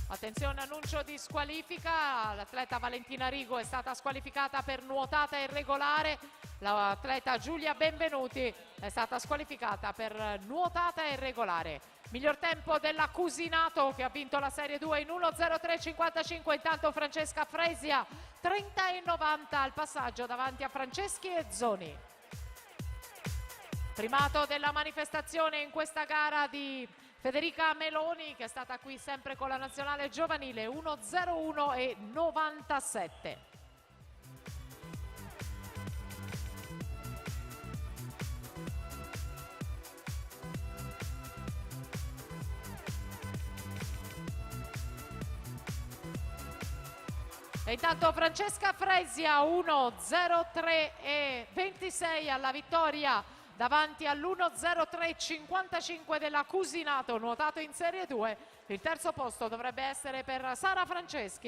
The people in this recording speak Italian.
Attenzione, annuncio di squalifica. L'atleta Valentina Rigo è stata squalificata per nuotata irregolare. L'atleta Giulia Benvenuti è stata squalificata per nuotata irregolare. Miglior tempo della Cusinato che ha vinto la Serie 2 in 1:03:55. Intanto Francesca Fresia 30,90 al passaggio davanti a Franceschi e Zoni. Primato della manifestazione in questa gara di Federica Meloni, che è stata qui sempre con la nazionale giovanile, 1:01:97. E intanto Francesca Fresia 1:03:26 alla vittoria davanti all'1:03:55 della Cusinato, nuotato in Serie 2. Il terzo posto dovrebbe essere per Sara Franceschi